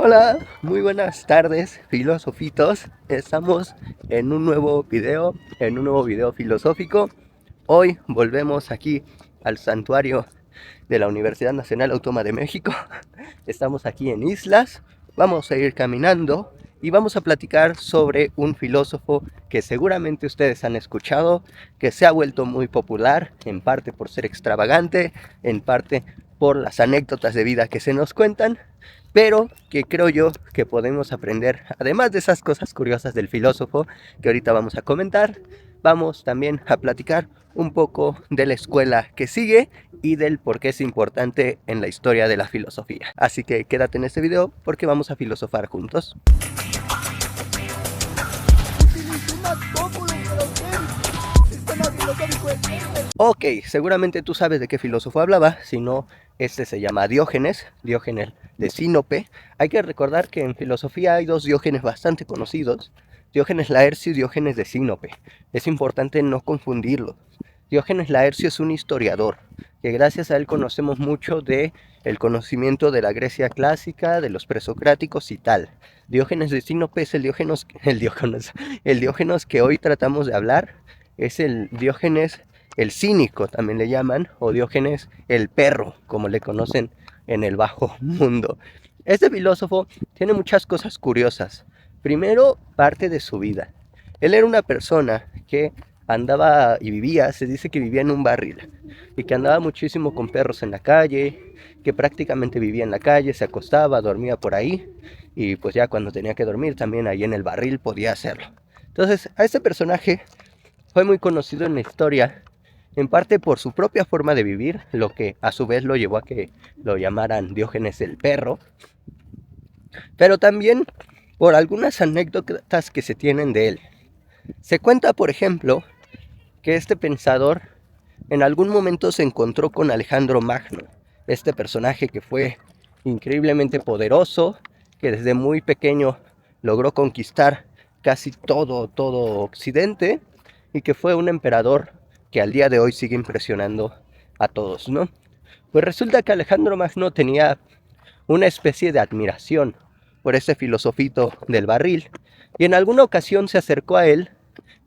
Hola, muy buenas tardes, filosofitos. Estamos en un nuevo video filosófico. Hoy volvemos aquí al santuario de la Universidad Nacional Autónoma de México. Estamos aquí en Islas. Vamos a ir caminando y vamos a platicar sobre un filósofo que seguramente ustedes han escuchado, que se ha vuelto muy popular, en parte por ser extravagante, en parte por las anécdotas de vida que se nos cuentan, pero que creo yo que podemos aprender, además de esas cosas curiosas del filósofo que ahorita vamos a comentar. Vamos también a platicar un poco de la escuela que sigue y del por qué es importante en la historia de la filosofía. Así que quédate en este video porque vamos a filosofar juntos. Ok, seguramente tú sabes de qué filósofo hablaba, si no, este se llama Diógenes de Sinope. Hay que recordar que en filosofía hay dos Diógenes bastante conocidos, Diógenes Laercio y Diógenes de Sinope. Es importante no confundirlos. Diógenes Laercio es un historiador, que gracias a él conocemos mucho de el conocimiento de la Grecia clásica, de los presocráticos y tal. Diógenes de Sinope es el Diógenes que hoy tratamos de hablar, es el Diógenes el cínico, también le llaman, o Diógenes el perro, como le conocen en el bajo mundo. Este filósofo tiene muchas cosas curiosas. Primero, parte de su vida. Él era una persona que andaba y vivía, se dice que vivía en un barril, y que andaba muchísimo con perros en la calle, que prácticamente vivía en la calle, se acostaba, dormía por ahí, y pues ya cuando tenía que dormir también ahí en el barril podía hacerlo. Entonces, a este personaje fue muy conocido en la historia, en parte por su propia forma de vivir, lo que a su vez lo llevó a que lo llamaran Diógenes el perro, pero también por algunas anécdotas que se tienen de él. Se cuenta, por ejemplo, que este pensador en algún momento se encontró con Alejandro Magno, este personaje que fue increíblemente poderoso, que desde muy pequeño logró conquistar casi todo Occidente, y que fue un emperador que al día de hoy sigue impresionando a todos, ¿no? Pues resulta que Alejandro Magno tenía una especie de admiración por ese filosofito del barril, y en alguna ocasión se acercó a él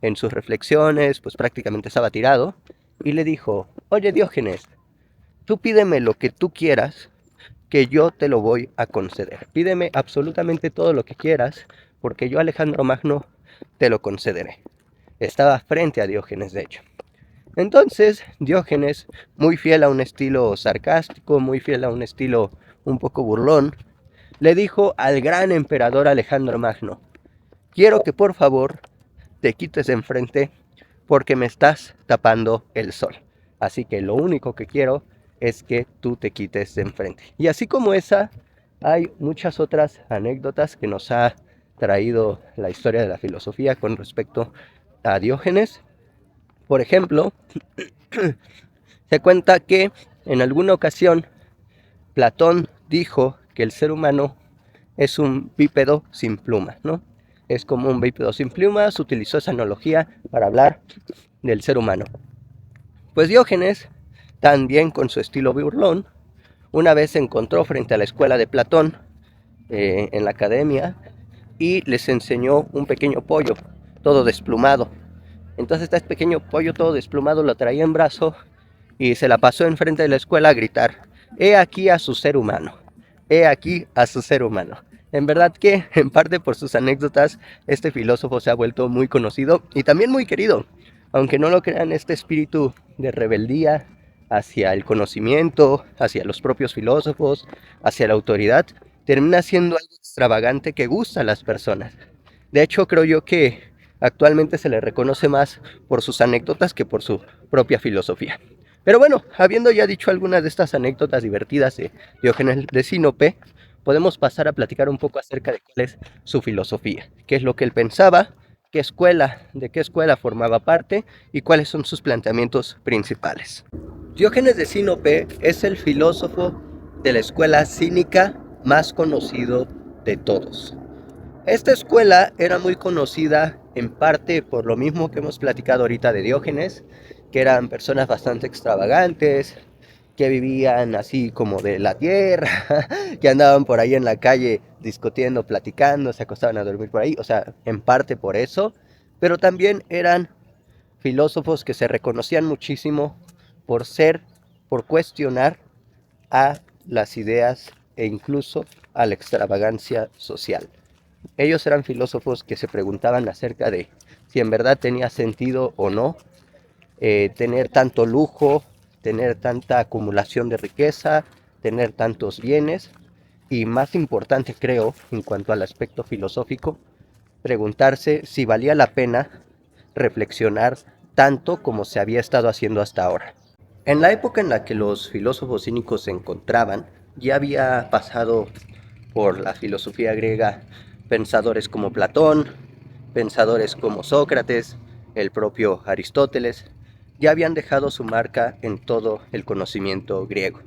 en sus reflexiones, pues prácticamente estaba tirado, y le dijo: oye Diógenes, tú pídeme lo que tú quieras, que yo te lo voy a conceder. Pídeme absolutamente todo lo que quieras, porque yo, Alejandro Magno, te lo concederé. Estaba frente a Diógenes, de hecho. Entonces, Diógenes, muy fiel a un estilo sarcástico, muy fiel a un estilo un poco burlón, le dijo al gran emperador Alejandro Magno: quiero que por favor te quites de enfrente porque me estás tapando el sol. Así que lo único que quiero es que tú te quites de enfrente. Y así como esa, hay muchas otras anécdotas que nos ha traído la historia de la filosofía con respecto a Diógenes. Por ejemplo, se cuenta que en alguna ocasión Platón dijo que el ser humano es un bípedo sin plumas, ¿no? Es como un bípedo sin plumas, utilizó esa analogía para hablar del ser humano. Pues Diógenes, también con su estilo burlón, una vez se encontró frente a la escuela de Platón, en la academia, y les enseñó un pequeño pollo, todo desplumado. Entonces este pequeño pollo todo desplumado lo traía en brazo y se la pasó enfrente de la escuela a gritar: he aquí a su ser humano, he aquí a su ser humano. En verdad que, en parte por sus anécdotas, este filósofo se ha vuelto muy conocido y también muy querido. Aunque no lo crean, este espíritu de rebeldía hacia el conocimiento, hacia los propios filósofos, hacia la autoridad, termina siendo algo extravagante que gusta a las personas. De hecho, creo yo que actualmente se le reconoce más por sus anécdotas que por su propia filosofía. Pero bueno, habiendo ya dicho algunas de estas anécdotas divertidas de Diógenes de Sinope, podemos pasar a platicar un poco acerca de cuál es su filosofía, qué es lo que él pensaba, de qué escuela formaba parte y cuáles son sus planteamientos principales. Diógenes de Sinope es el filósofo de la escuela cínica más conocido de todos. Esta escuela era muy conocida en parte por lo mismo que hemos platicado ahorita de Diógenes, que eran personas bastante extravagantes, que vivían así como de la tierra, que andaban por ahí en la calle discutiendo, platicando, se acostaban a dormir por ahí, o sea, en parte por eso, pero también eran filósofos que se reconocían muchísimo por por cuestionar a las ideas e incluso a la extravagancia social. Ellos eran filósofos que se preguntaban acerca de si en verdad tenía sentido o no tener tanto lujo, tener tanta acumulación de riqueza, tener tantos bienes y más importante creo en cuanto al aspecto filosófico, preguntarse si valía la pena reflexionar tanto como se había estado haciendo hasta ahora. En la época en la que los filósofos cínicos se encontraban, ya había pasado por la filosofía griega pensadores como Platón, pensadores como Sócrates, el propio Aristóteles, ya habían dejado su marca en todo el conocimiento griego.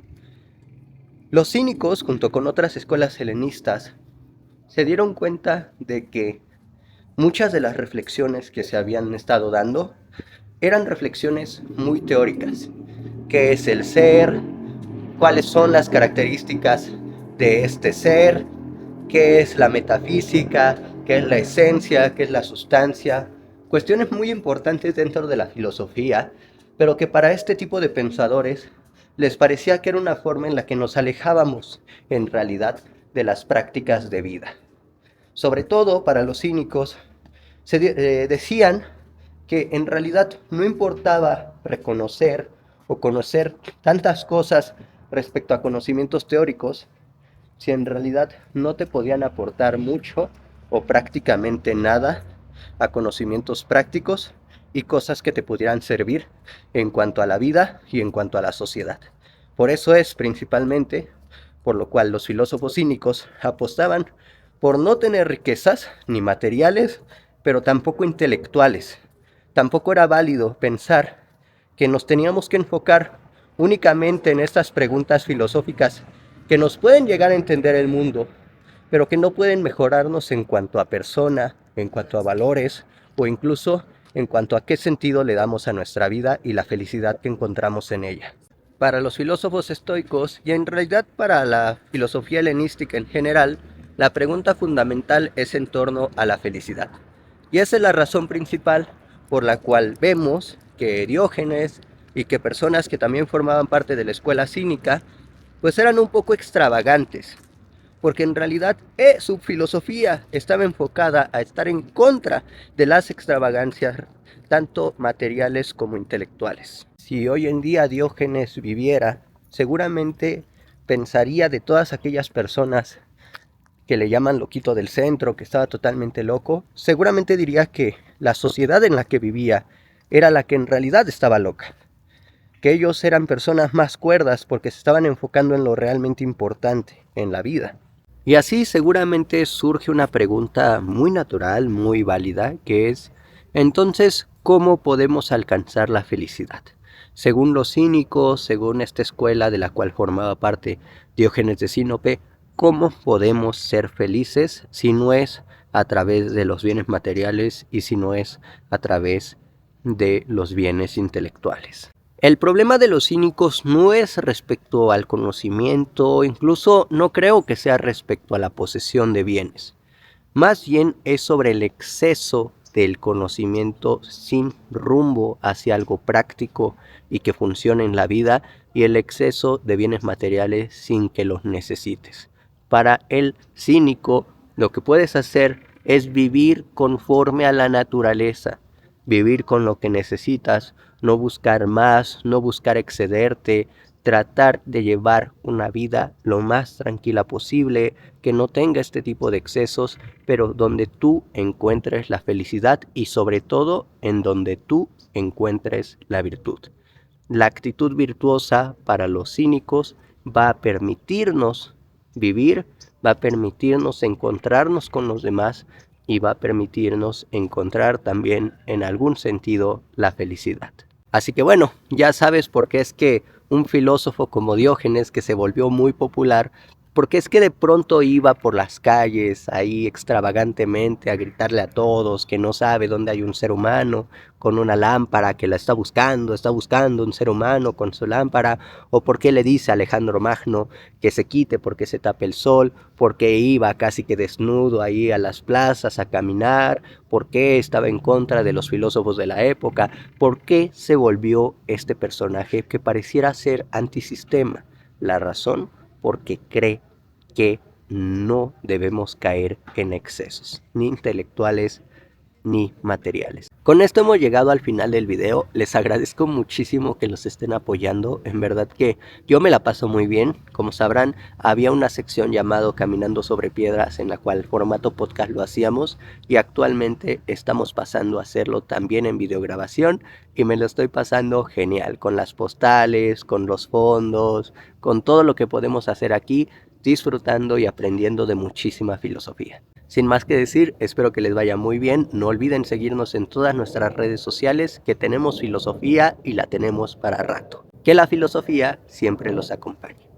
Los cínicos, junto con otras escuelas helenistas, se dieron cuenta de que muchas de las reflexiones que se habían estado dando eran reflexiones muy teóricas. ¿Qué es el ser? ¿Cuáles son las características de este ser? ¿Qué es la metafísica? ¿Qué es la esencia? ¿Qué es la sustancia? Cuestiones muy importantes dentro de la filosofía, pero que para este tipo de pensadores les parecía que era una forma en la que nos alejábamos, en realidad, de las prácticas de vida. Sobre todo para los cínicos, decían que en realidad no importaba reconocer o conocer tantas cosas respecto a conocimientos teóricos, si en realidad no te podían aportar mucho o prácticamente nada a conocimientos prácticos y cosas que te pudieran servir en cuanto a la vida y en cuanto a la sociedad. Por eso es principalmente por lo cual los filósofos cínicos apostaban por no tener riquezas ni materiales, pero tampoco intelectuales. Tampoco era válido pensar que nos teníamos que enfocar únicamente en estas preguntas filosóficas que nos pueden llegar a entender el mundo, pero que no pueden mejorarnos en cuanto a persona, en cuanto a valores o incluso en cuanto a qué sentido le damos a nuestra vida y la felicidad que encontramos en ella. Para los filósofos estoicos y en realidad para la filosofía helenística en general, la pregunta fundamental es en torno a la felicidad. Y esa es la razón principal por la cual vemos que Diógenes y que personas que también formaban parte de la escuela cínica, pues eran un poco extravagantes, porque en realidad su filosofía estaba enfocada a estar en contra de las extravagancias, tanto materiales como intelectuales. Si hoy en día Diógenes viviera, seguramente pensaría de todas aquellas personas que le llaman loquito del centro, que estaba totalmente loco, seguramente diría que la sociedad en la que vivía era la que en realidad estaba loca, que ellos eran personas más cuerdas porque se estaban enfocando en lo realmente importante, en la vida. Y así seguramente surge una pregunta muy natural, muy válida, que es, entonces, ¿cómo podemos alcanzar la felicidad? Según los cínicos, según esta escuela de la cual formaba parte Diógenes de Sinope, ¿cómo podemos ser felices si no es a través de los bienes materiales y si no es a través de los bienes intelectuales? El problema de los cínicos no es respecto al conocimiento, incluso no creo que sea respecto a la posesión de bienes. Más bien es sobre el exceso del conocimiento sin rumbo hacia algo práctico y que funcione en la vida y el exceso de bienes materiales sin que los necesites. Para el cínico, lo que puedes hacer es vivir conforme a la naturaleza, vivir con lo que necesitas, no buscar más, no buscar excederte, tratar de llevar una vida lo más tranquila posible, que no tenga este tipo de excesos, pero donde tú encuentres la felicidad y sobre todo en donde tú encuentres la virtud. La actitud virtuosa para los cínicos va a permitirnos vivir, va a permitirnos encontrarnos con los demás y va a permitirnos encontrar también en algún sentido la felicidad. Así que bueno, ya sabes por qué es que un filósofo como Diógenes, que se volvió muy popular, Porque es que de pronto iba por las calles ahí extravagantemente a gritarle a todos que no sabe dónde hay un ser humano con una lámpara, que la está buscando un ser humano con su lámpara, o por qué le dice a Alejandro Magno que se quite porque se tape el sol, porque iba casi que desnudo ahí a las plazas a caminar, por qué estaba en contra de los filósofos de la época, por qué se volvió este personaje que pareciera ser antisistema. La razón, porque cree que no debemos caer en excesos, ni intelectuales ni materiales. Con esto hemos llegado al final del video. Les agradezco muchísimo que los estén apoyando. En verdad que yo me la paso muy bien. Como sabrán, había una sección llamado Caminando sobre Piedras en la cual el formato podcast lo hacíamos, y actualmente estamos pasando a hacerlo también en videograbación, y me lo estoy pasando genial con las postales, con los fondos, con todo lo que podemos hacer aquí, disfrutando y aprendiendo de muchísima filosofía. Sin más que decir, espero que les vaya muy bien. No olviden seguirnos en todas nuestras redes sociales, que tenemos filosofía y la tenemos para rato. Que la filosofía siempre los acompañe.